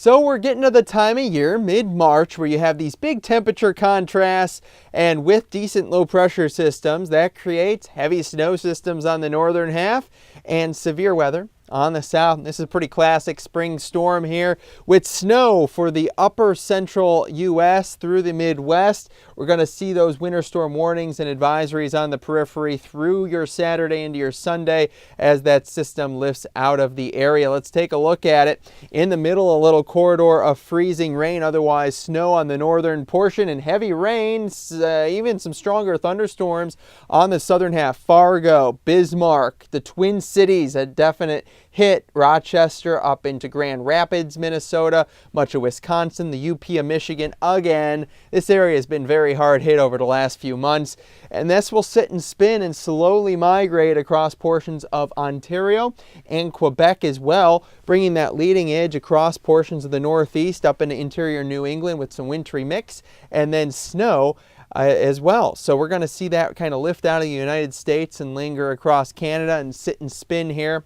So we're getting to the time of year, mid-March, where you have these big temperature contrasts, and with decent low pressure systems, that creates heavy snow systems on the northern half and severe weather on the south. This is a pretty classic spring storm here with snow for the upper central U.S. through the Midwest. We're going to see those winter storm warnings and advisories on the periphery through your Saturday into your Sunday as that system lifts out of the area. Let's take a look at it. In the middle, a little corridor of freezing rain, otherwise snow on the northern portion, and heavy rains, even some stronger thunderstorms on the southern half. Fargo, Bismarck, the Twin Cities, a definite hit. Rochester up into Grand Rapids, Minnesota, much of Wisconsin, the UP of Michigan. Again, this area has been very hard hit over the last few months, and this will sit and spin and slowly migrate across portions of Ontario and Quebec as well, bringing that leading edge across portions of the Northeast up into interior New England with some wintry mix and then snow as well. So we're going to see that kind of lift out of the United States and linger across Canada and sit and spin here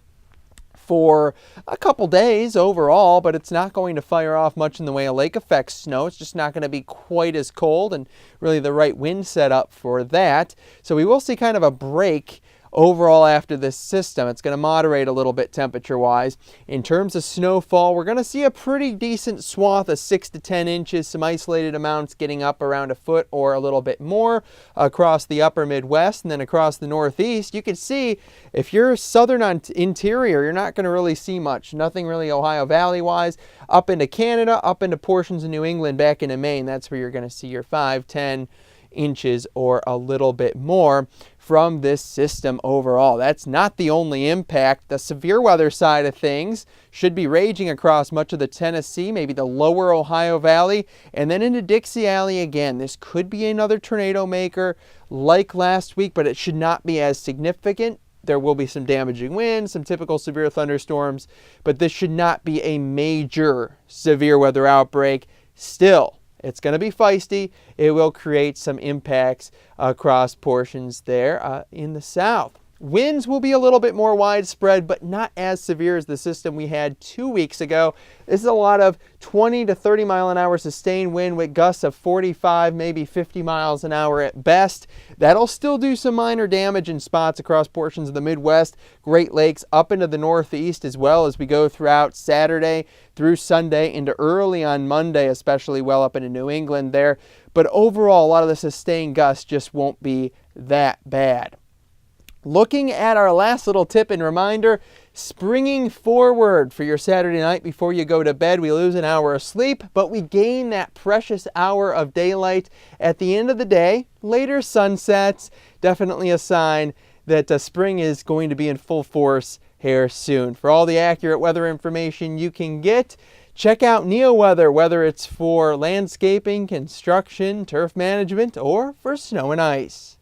for a couple days overall, but it's not going to fire off much in the way of lake effect snow. It's just not going to be quite as cold and really the right wind setup for that. So we will see kind of a break overall after this system. It's going to moderate a little bit temperature-wise. In terms of snowfall, we're going to see a pretty decent swath of 6 to 10 inches, some isolated amounts getting up around a foot or a little bit more across the upper Midwest, and then across the Northeast. You can see if you're southern interior, you're not going to really see much. Nothing really Ohio Valley-wise. Up into Canada, up into portions of New England, back into Maine, that's where you're going to see your 5, 10 inches or a little bit more from this system overall. That's not the only impact. The severe weather side of things should be raging across much of the Tennessee, maybe the lower Ohio Valley, and then into Dixie Alley again. This could be another tornado maker like last week, but it should not be as significant. There will be some damaging winds, some typical severe thunderstorms, but this should not be a major severe weather outbreak. Still, it's going to be feisty. It will create some impacts across portions there in the south. Winds will be a little bit more widespread, but not as severe as the system we had 2 weeks ago. This is a lot of 20 to 30 mile an hour sustained wind with gusts of 45, maybe 50 miles an hour at best. That'll still do some minor damage in spots across portions of the Midwest, Great Lakes, up into the Northeast as well as we go throughout Saturday through Sunday into early on Monday, especially well up into New England there. But overall, a lot of the sustained gusts just won't be that bad. Looking at our last little tip and reminder, springing forward for your Saturday night before you go to bed. We lose an hour of sleep, but we gain that precious hour of daylight at the end of the day. Later sunsets, definitely a sign that spring is going to be in full force here soon. For all the accurate weather information you can get, check out NeoWeather, whether it's for landscaping, construction, turf management, or for snow and ice.